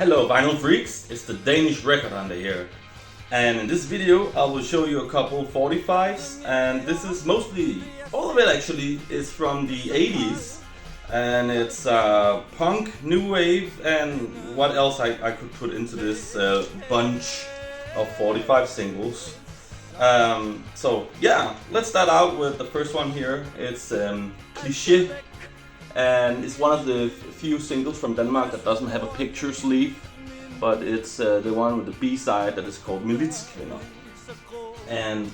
Hello vinyl freaks, it's the Danish record under here. And in this video I will show you a couple 45s, and this is mostly, all of it actually is from the 80s. And it's punk, new wave, and what else I could put into this bunch of 45 singles. So yeah, let's start out with the first one here. It's Cliché, and it's one of the few singles from Denmark that doesn't have a picture sleeve, but it's the one with the B-side that is called Militskvinder. And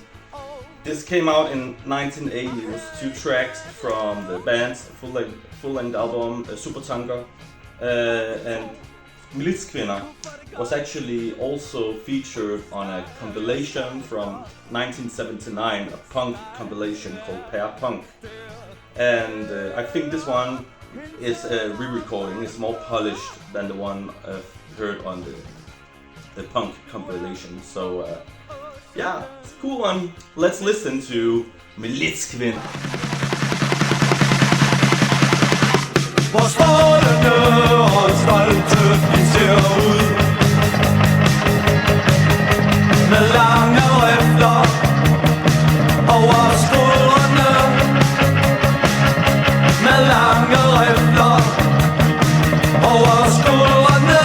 this came out in 1980. It was 2 tracks from the band's full-length album Supertanker, and Militskvinder was actually also featured on a compilation from 1979, a punk compilation called Per Punk. And I think this one is a re-recording. It's more polished than the one I've heard on the punk compilation. So yeah, it's a cool one. Let's listen to Militskvinder. Hvor strålende og stolte vi ser ud, med lange rifler over skuldrene, med lange rifler over skuldrene.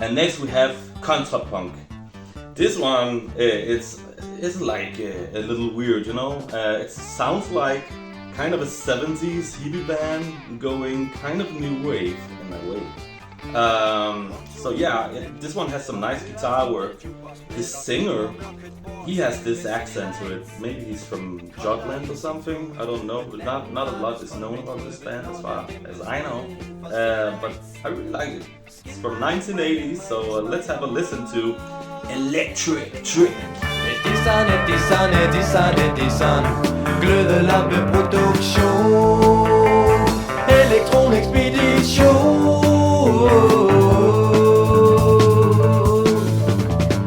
And next we have Contrapunk. This one, it's like a little weird, you know? It sounds like kind of a 70s hippie band going kind of new wave in a way. So yeah, this one has some nice guitar work. The singer, he has this accent to it. Maybe he's from Jutland or something, I don't know. But not a lot is known about this band as far as I know. But I really like it. It's from 1980, so let's have a listen to Electric Trick. Edison, glødelampeproduksjon, elektronekspedisjon.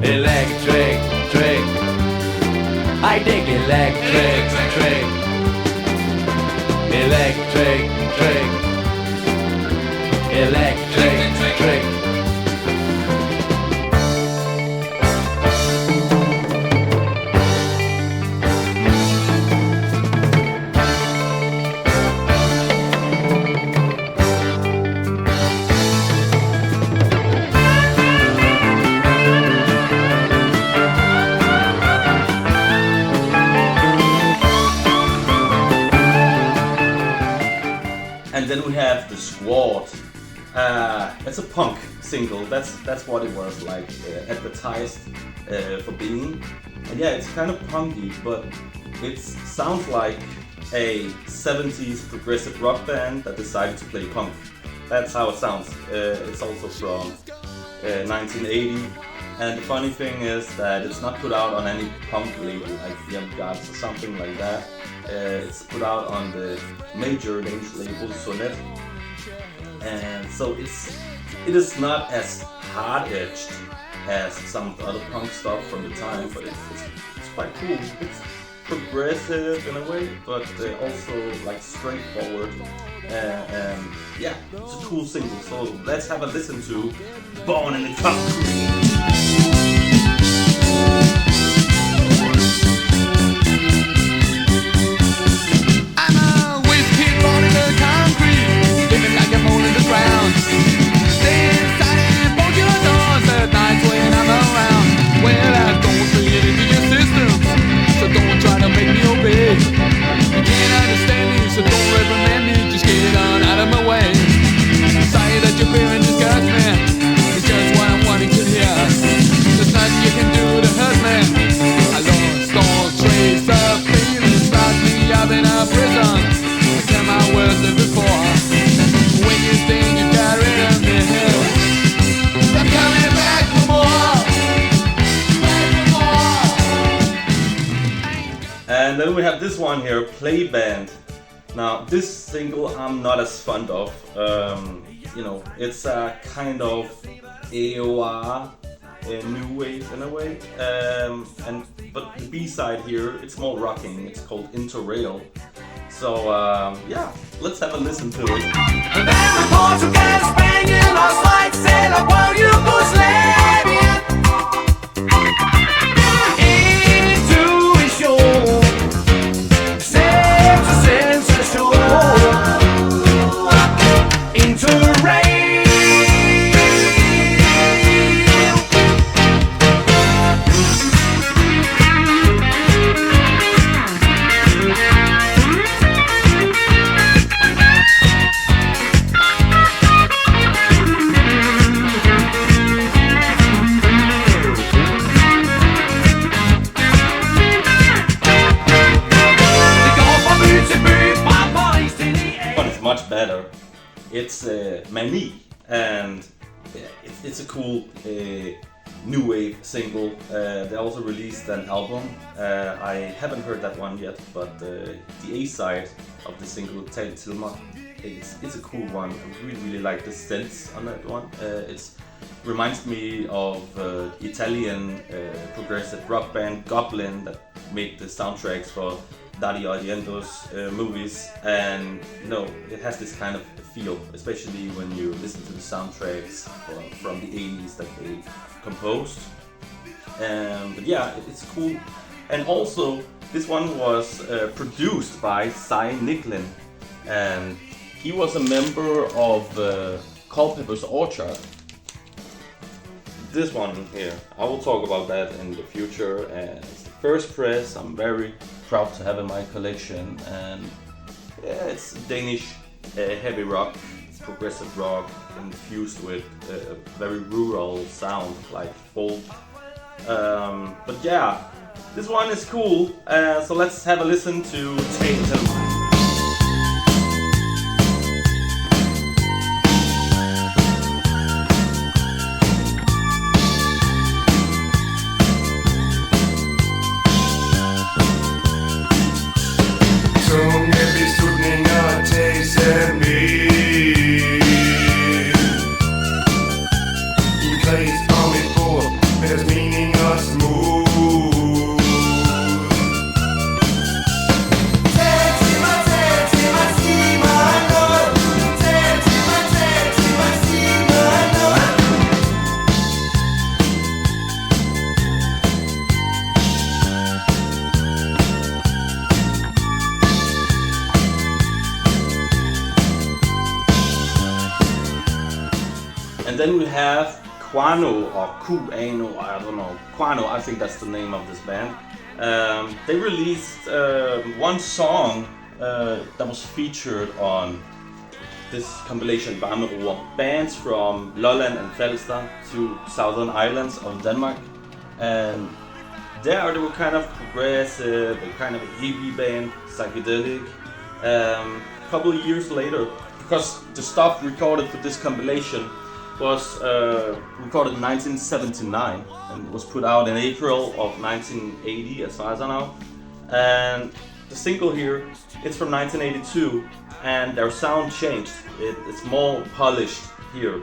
Electric trick, I dig electric trick. Electric trick, electric trick. And then we have The Squad. It's a punk single. That's what it was like advertised for being. And yeah, it's kind of punky, but it sounds like a 70s progressive rock band that decided to play punk. That's how it sounds. It's also from 1980. And the funny thing is that it's not put out on any punk label like Young Gods or something like that. It's put out on the major Danish label Sonet, and so it is not as hard-edged as some of the other punk stuff from the time, but it's quite cool. It's progressive in a way, but also like straightforward, and yeah, it's a cool single. So let's have a listen to Born in the Concrete. Say that you're feeling disgust, man. It's just what I'm wanting to hear. then we have this one here, Play Band. Now this single I'm not as fond of. You know, it's a kind of AOR new wave in a way. But the B-side here, it's more rocking. It's called Interrail. So yeah, let's have a listen to it. Much better. It's Mani, and yeah, it's a cool new wave single. They also released an album. I haven't heard that one yet, but the A side of the single, Tilma, it's a cool one. I really like the synths on that one. It reminds me of Italian progressive rock band Goblin that made the soundtracks for Dario Argento's movies, and you know, it has this kind of feel, especially when you listen to the soundtracks from the 80s that they composed. But yeah, it's cool. And also, this one was produced by Cy Nicklin, and he was a member of Culpeper's Orchard. This one here, I will talk about that in the future. It's the first press. I'm very proud to have in my collection, and yeah, it's Danish heavy rock, progressive rock infused with a very rural sound like folk. But yeah, this one is cool. So let's have a listen to Tatum. And then we have Quano, or Kuano, I don't know. Quano, I think that's the name of this band. They released one song that was featured on this compilation, Varmeroer. Bands from Lolland and Falster to southern islands of Denmark. And there they were kind of progressive, kind of a hippie band, psychedelic. A couple of years later, because the stuff recorded for this compilation was recorded in 1979 and was put out in April of 1980, as far as I know. And the single here, it's from 1982, and their sound changed. It's more polished here.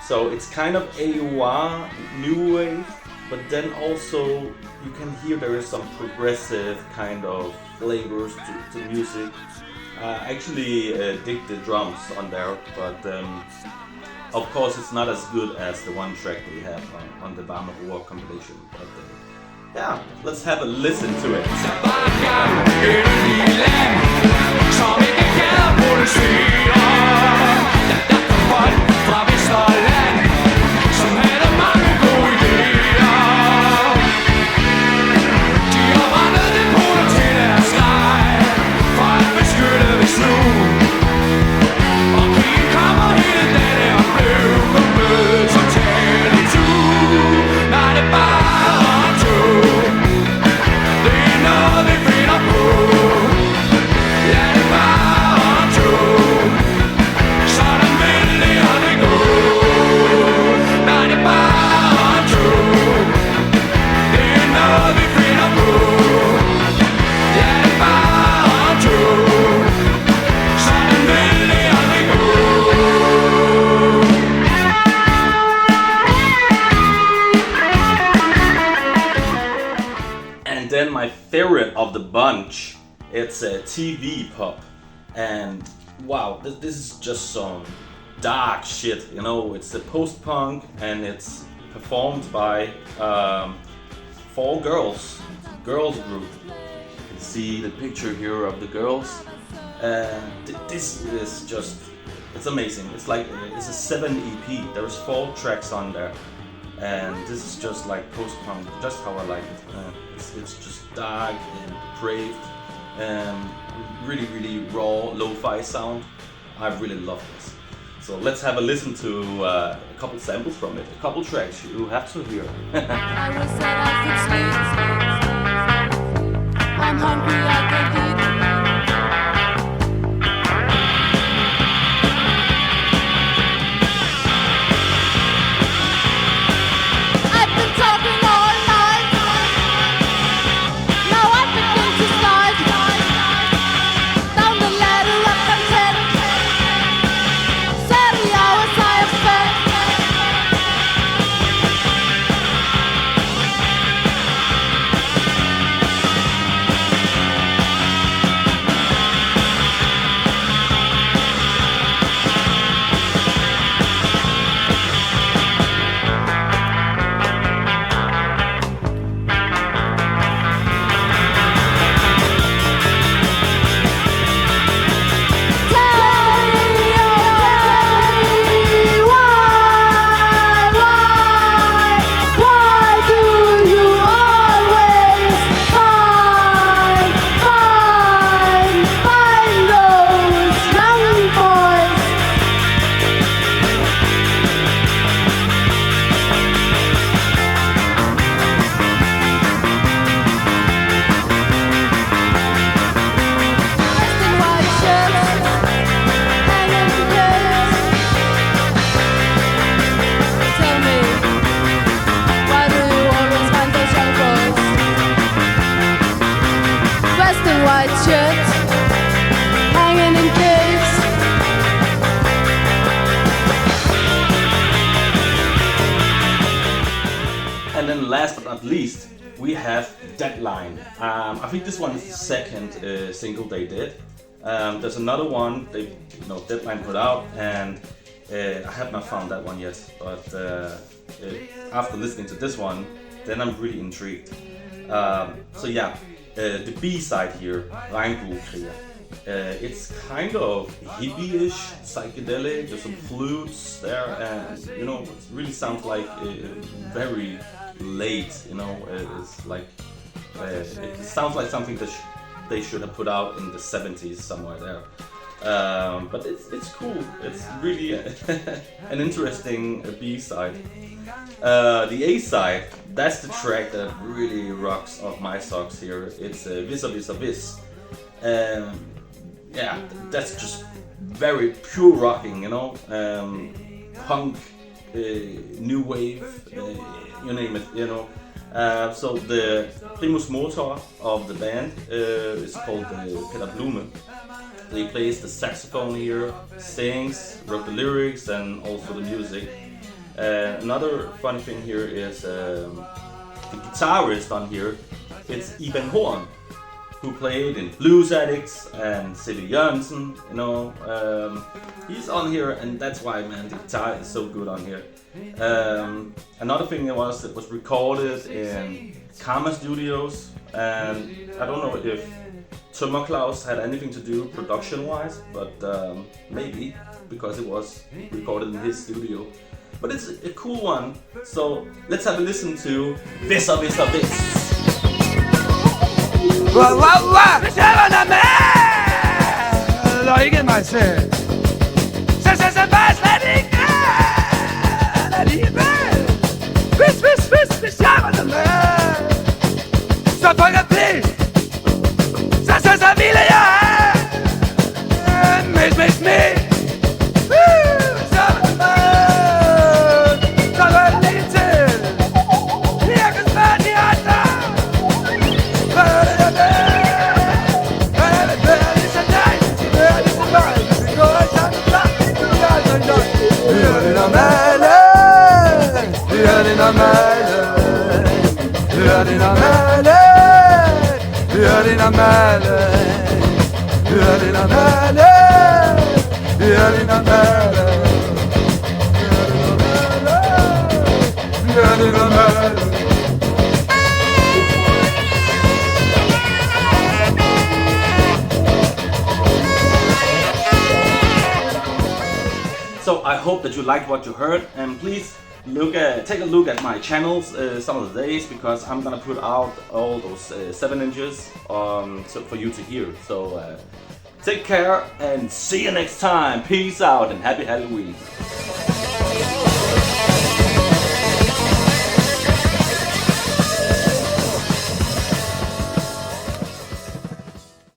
So it's kind of AOR, new wave, but then also you can hear there is some progressive kind of flavors to music. I actually dig the drums on there, but of course, it's not as good as the one track we have on the Varmeroer compilation. But yeah, let's have a listen to it. then my favorite of the bunch, it's a TV pop. And wow, this is just some dark shit, you know. It's a post-punk and it's performed by 4 girls group. You can see the picture here of the girls. This is just, it's amazing. It's like, it's a 7 EP. There's 4 tracks on there. And this is just like post-punk, just how I like it. It's just dark and depraved and really, really raw, lo-fi sound. I really love this. So let's have a listen to a couple samples from it, a couple tracks you have to hear. I was said I could sleep. I'm hungry, I can eat. I've been talking all night. Now I begin to slide down the ladder of content. 30 hours I have spent. White shirts hanging in caves. And then last but not least, we have Deadline. I think this one is the second single they did. There's another one they, Deadline put out, and I have not found that one yet. But after listening to this one, then I'm really intrigued. So yeah. The B-side here, Regnbuekriger. It's kind of hippie-ish, psychedelic. There's some flutes there, and it really sounds like very late. It's like it sounds like something that they should have put out in the 70s somewhere there. But it's cool. It's really an interesting B-side. The A-side, that's the track that really rocks off my socks here. It's Vis a Vis a Vis. Yeah, that's just very pure rocking, punk, new wave, you name it, So the primus motor of the band is called Peter Blume. He plays the saxophone here, sings, wrote the lyrics and also the music. Another funny thing here is the guitarist on here, it's Iben Horn, who played in Blues Addicts and Silly Jørgensen, he's on here, and that's why, man, the guitar is so good on here. Another thing it was recorded in Karma Studios, and I don't know if Tømmer Claus had anything to do production-wise, but maybe, because it was recorded in his studio. But it's a cool one, so let's have a listen to Vis a Vis a Vis. Hvis jeg var der med, og ikke mig selv, så bare slet ikke alligevel. Hvis jeg var der med, så folk er pæt, så ville jeg have mest. Det er det normale. hør det normale, hør det normale, hør det normale, hør det normale. So I hope that you liked what you heard, and please take a look at my channels some of the days, because I'm gonna put out all those 7 inches so for you to hear. So take care and see you next time. Peace out and happy Halloween.